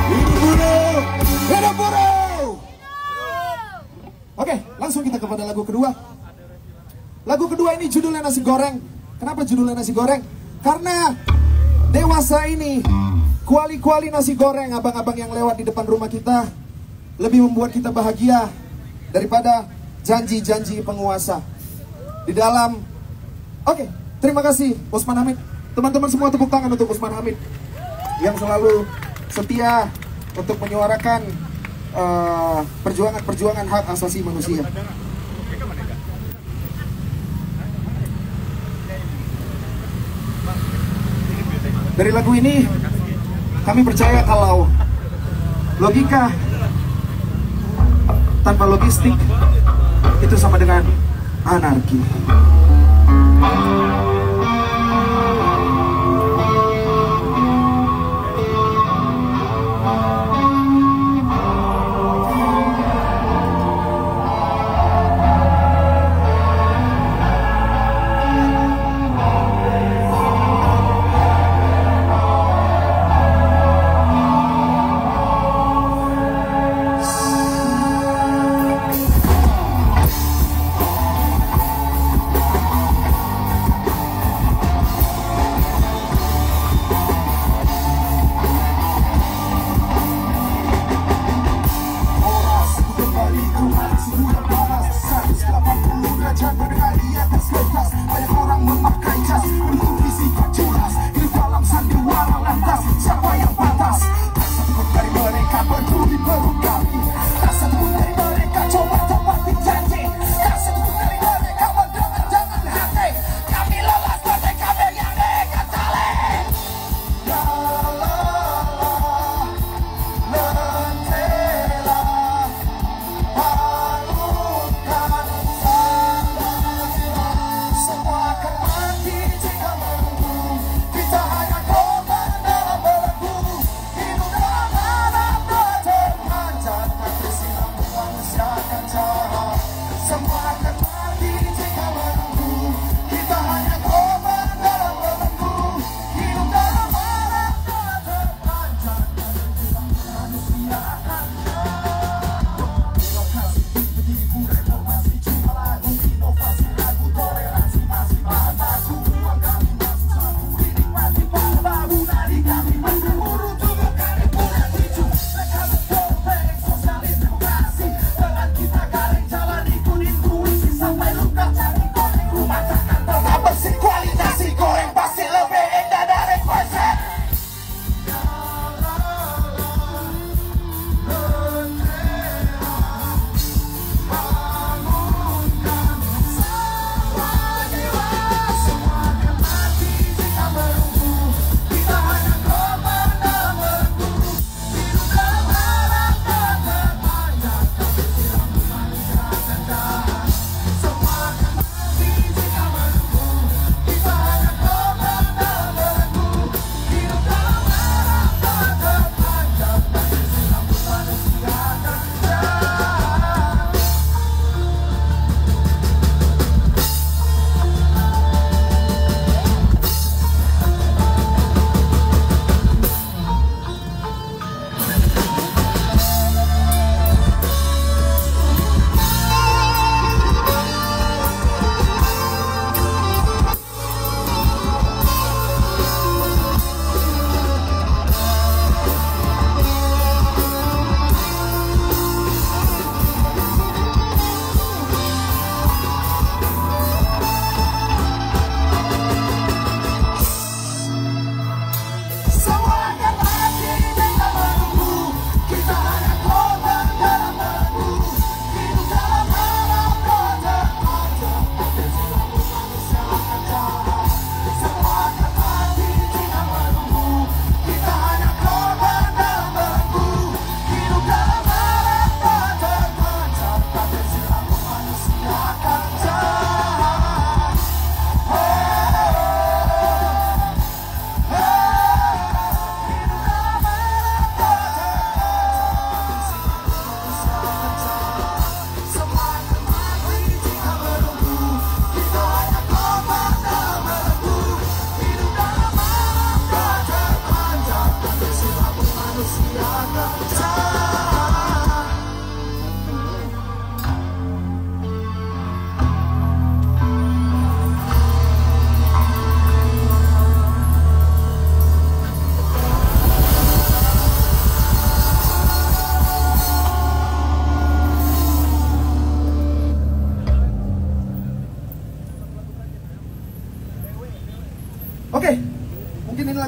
Hidup buruh! Hidup buruh! Oke, langsung kita kepada lagu kedua. Lagu kedua ini judulnya Nasi Goreng. Kenapa judulnya Nasi Goreng? Karena dewasa ini, kuali-kuali nasi goreng abang-abang yang lewat di depan rumah kita lebih membuat kita bahagia daripada janji-janji penguasa di dalam. Oke, terima kasih Usman Hamid. Teman-teman semua tepuk tangan untuk Usman Hamid yang selalu setia untuk menyuarakan perjuangan hak asasi manusia. Dari lagu ini kami percaya kalau logika tanpa logistik itu sama dengan anarki.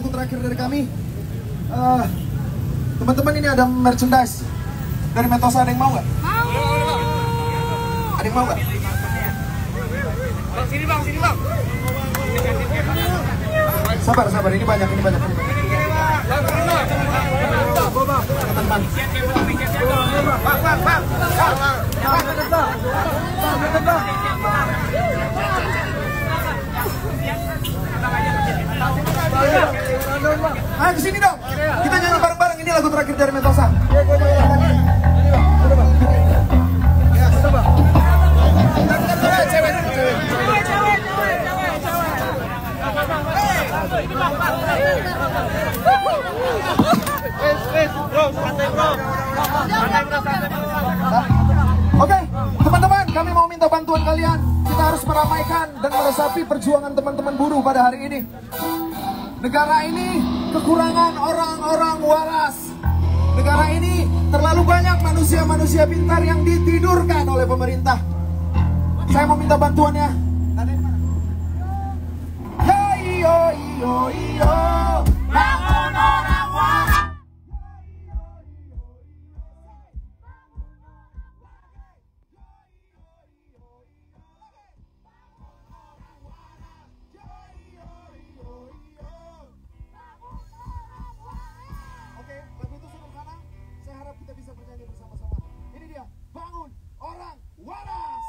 lagu terakhir dari kami. Teman-teman, ini ada merchandise dari Mentosa, ada yang mau nggak? Mau. Ada yang mau nggak? Bang, sini bang. Sabar, ini banyak. Ayo kesini dong, kita nyanyi bareng-bareng. Ini lagu terakhir dari Mentosa. Oke, teman-teman, kami mau minta bantuan kalian. Kita harus meramaikan dan meresapi perjuangan teman-teman buruh pada hari ini. Negara ini kekurangan orang-orang waras. Negara ini terlalu banyak manusia-manusia pintar yang ditidurkan oleh pemerintah. Saya mau minta bantuannya. Hey yo yo yo, bangun orang waras. Oke, lagu itu sederhana. Saya harap kita bisa bernyanyi bersama-sama. Ini dia, bangun orang waras.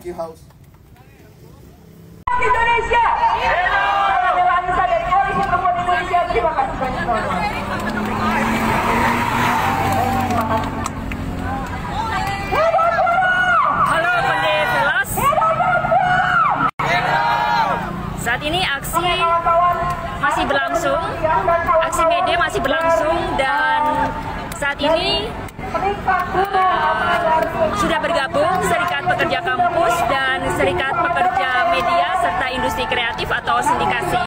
Mickey House. Indonesia. Saya Bella Anissa dari Koalisi Perempuan Indonesia. Terima kasih banyak teman-teman. Halo Konde Velas. Saat ini aksi masih berlangsung, aksi Mede masih berlangsung, dan saat ini sudah bergabung Serikat Pekerja Kampus dan Serikat Pekerja Media serta Industri Kreatif atau Sindikasi.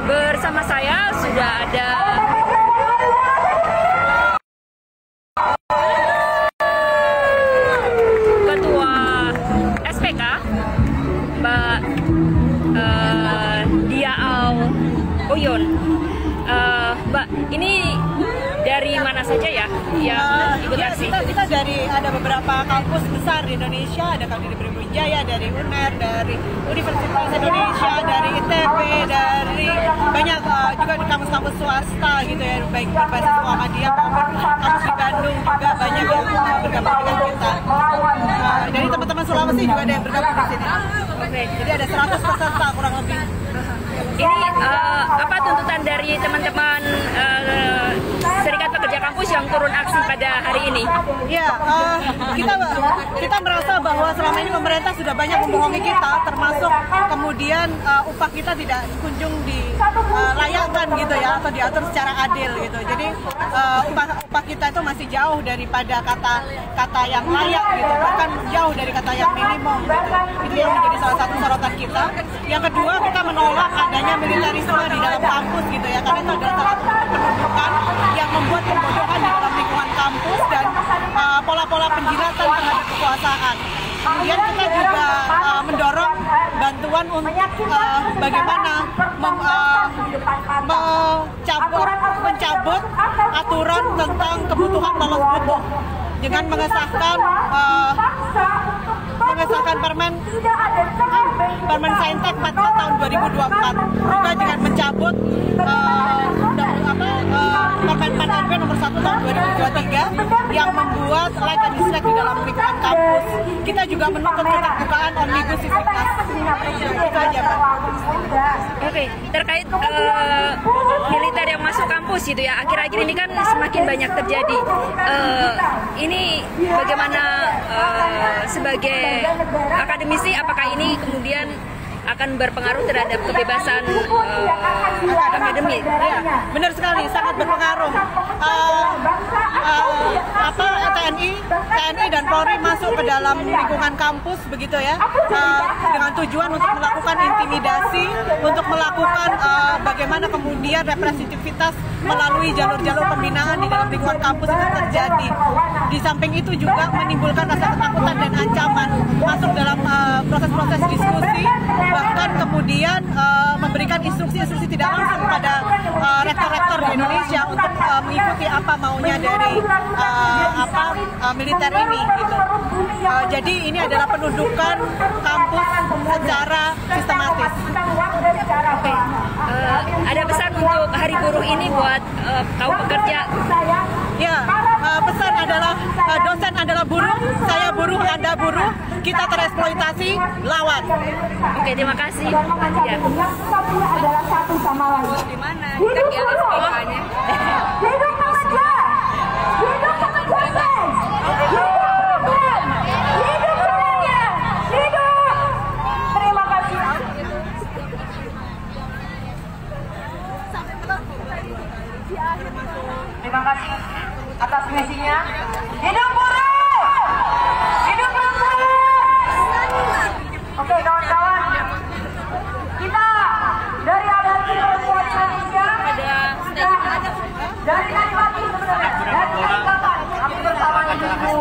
Bersama saya sudah ada Ketua SPK Mbak Dia Al Uyun. Mbak, ini dari mana saja ya yang ikut aksi? Kita dari ada beberapa kampus besar di Indonesia, ada kami di Brawijaya, dari UNER, dari Universitas Indonesia, dari ITB, dari banyak juga di kampus-kampus swasta gitu ya, baik berbasis Muhammadiyah maupun kampus di Bandung juga banyak yang bergabung dengan kita. Dari teman-teman Sulawesi juga ada yang bergabung di sini. Oke. Jadi ada 100 peserta kurang lebih. Ini apa tuntutan dari teman-teman Serikat Pekerja Kampus yang turun aksi pada hari ini? Ya, kita merasa bahwa selama ini pemerintah sudah banyak membohongi kita, termasuk kemudian upah kita tidak kunjung dilayakkan gitu ya, atau diatur secara adil gitu. Jadi upah kita itu masih jauh daripada kata yang layak gitu, bahkan jauh dari kata yang minimum gitu. Itu yang menjadi salah satu sorotan kita. Yang kedua, kita menolak adanya militerisme di dalam kampus gitu ya, karena itu adalah salah satu penunjukan yang membuat pembodohan di dalam lingkungan kampus dan pola-pola penjilatan terhadap kekuasaan. Kemudian kita juga mendorong bantuan untuk bagaimana mencabut aturan tentang kebutuhan lolos butuh dengan mengesahkan Permen Saintek 4 tahun 2024, juga dengan mencabut Permen Pan RB nomor 1 tahun 2023 yang membuat like and dislike di dalam lingkungan kampus. Kita juga menuntut keterbukaan omnibus civitas. Itu aja, Pak. Oke, terkait militer yang masuk kampus gitu ya, akhir-akhir ini kan semakin banyak terjadi. Ini bagaimana sebagai akademisi, apakah ini kemudian akan berpengaruh terhadap kebebasan akademik? Ya, benar sekali, sangat berpengaruh. TNI dan Polri masuk ke dalam lingkungan kampus begitu ya, dengan tujuan untuk melakukan intimidasi, untuk melakukan bagaimana kemudian representativitas melalui jalur-jalur pembinaan di dalam lingkungan kampus itu terjadi. Di samping itu juga menimbulkan rasa ketakutan dan ancaman masuk dalam proses-proses diskusi, bahkan kemudian memberikan instruksi-instruksi tidak langsung pada rektor-rektor di Indonesia untuk mengikuti apa maunya dari militer ini gitu. Jadi ini adalah penundukan kampus secara sistematis. Oke. Ada pesan untuk Hari Buruh ini buat kaum pekerja? Ya, pesan adalah dosen adalah buruh, saya buruh, Anda buruh, kita tereksploitasi, lawan. Oke, terima kasih. Ya. Adalah satu sama lain. Di mana? Hidup Di SPK-nya. Hidup pekerja. Hidup pekerja. Hidup pekerja. Hidup. Terima kasih. Terima kasih atas misinya. Hidup buruh. Hidup buruh. Oke, kawan-kawan. Kita dari Aliansi Perempuan Indonesia dari pagi sebenarnya, dari kapan kami bersama ibu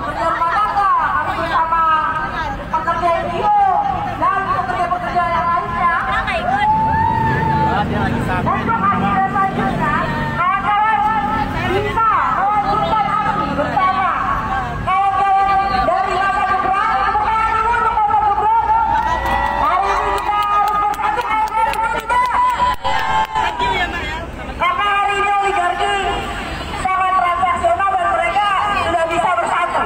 bersama bapak, kami bersama pekerja NGO dan pekerja-pekerja yang lainnya. Untuk agenda selanjutnya, kawan-kawan bisa melanjutkan aksi bersama. Kawan-kawan dari Bapak Gebrak, bukan dulu Bapak Gebrak. Hari ini kita harus bersatu tidak. Karena hari ini oligarki sangat transaksional dan mereka sudah bisa bersatu.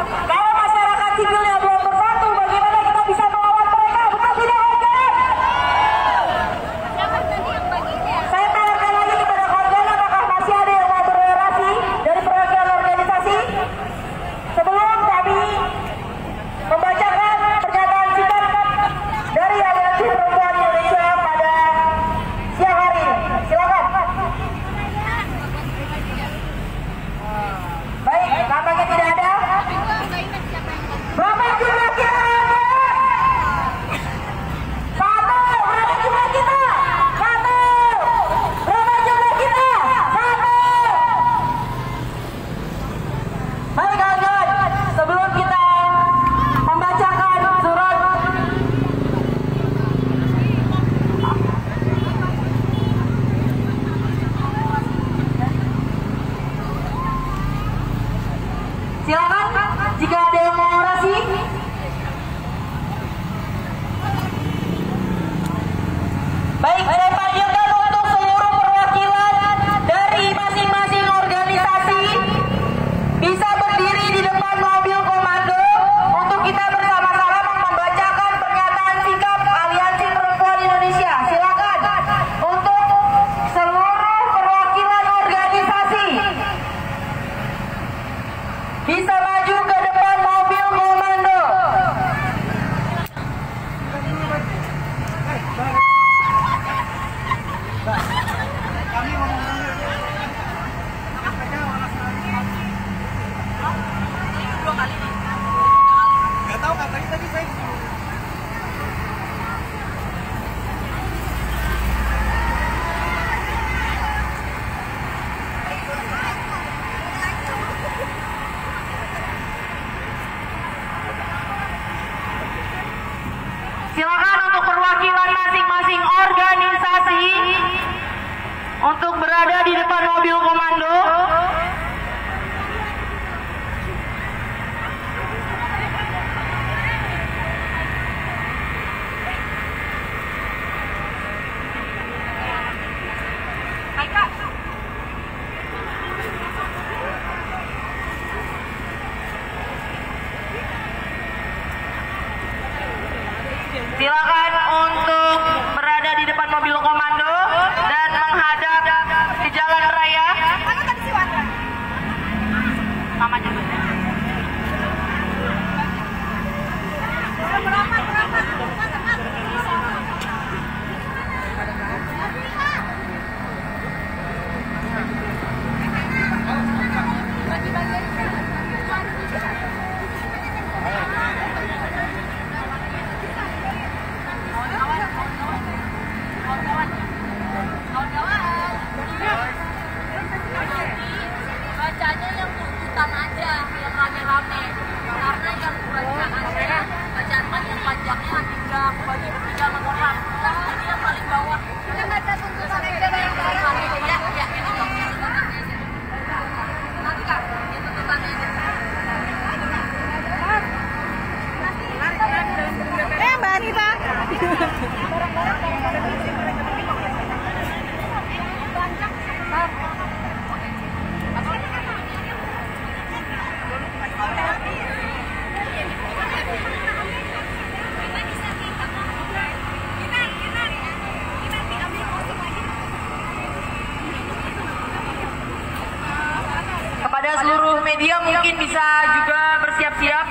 Silakan untuk perwakilan masing-masing organisasi untuk berada di depan mobil komando. Silakan untuk berada di depan mobil komando dan menghadap ke jalan raya. Sama juga. Bacanya yang tuntutan aja, yang rame-rame. Karena yang bacaan yang panjangnya hingga bagi 3 orang. Jadi yang paling bawah. Yang baca tuntutan aja yang paling rame. Ya, ini dong. Nanti Kak, ini tuntutannya aja. Mbak Anita. Kepada seluruh media mungkin bisa juga bersiap-siap.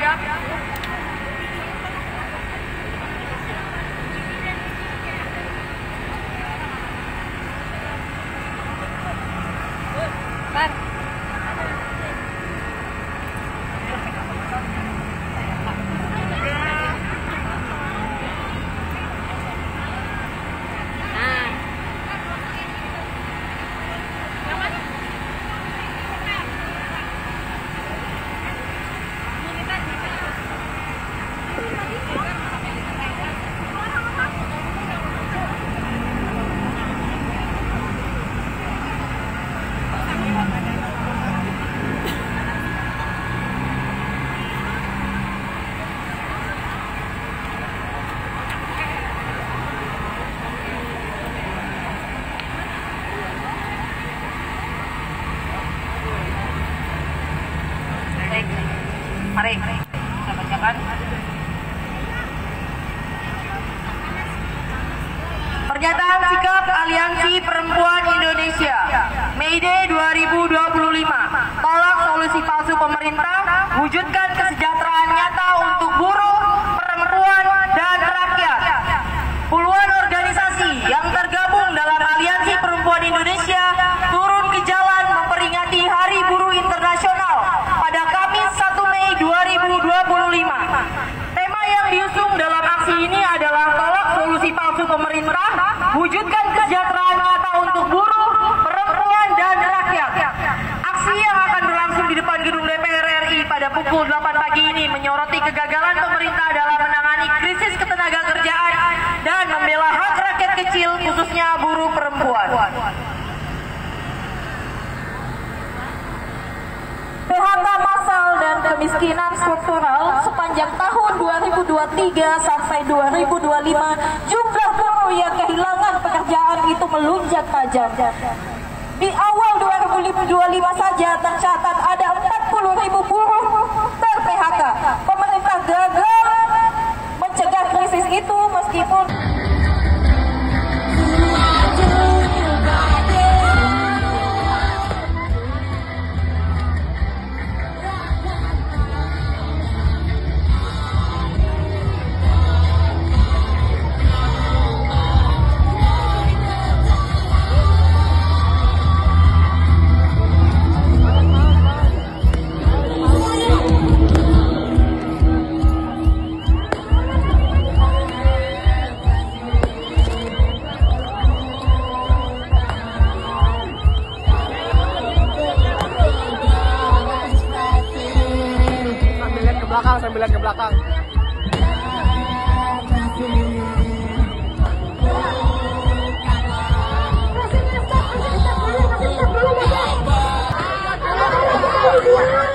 Mari kita bacakan. Pernyataan sikap Aliansi Perempuan Indonesia May Day 2025. Tolak solusi palsu pemerintah, wujudkan kesejahteraan nyata untuk buruh, perempuan, dan rakyat. Puluhan organisasi yang tergabung dalam Aliansi Perempuan Indonesia turun ke jalan memperingati Hari Buruh Internasional pada Kamis 1 Mei 2025. Tema yang diusung dalam aksi ini adalah tolak solusi palsu pemerintah, wujudkan kesejahteraan nyata untuk buruh, perempuan, dan rakyat. Aksi yang akan berlangsung di depan gedung DPR RI pada pukul 8 pagi ini menyoroti kegagalan pemerintah dalam menangani krisis ketenagakerjaan dan membela hak rakyat kecil, khususnya buruh perempuan. PHK massal dan kemiskinan struktural sepanjang tahun 2023 sampai 2025, jumlah buruh yang kehilangan pekerjaan itu melonjak tajam. Di awal 2025 saja tercatat ada 40.000 buruh ter-PHK. Pemerintah gagal mencegah krisis itu meskipun sambil lihat ke belakang. Thank you.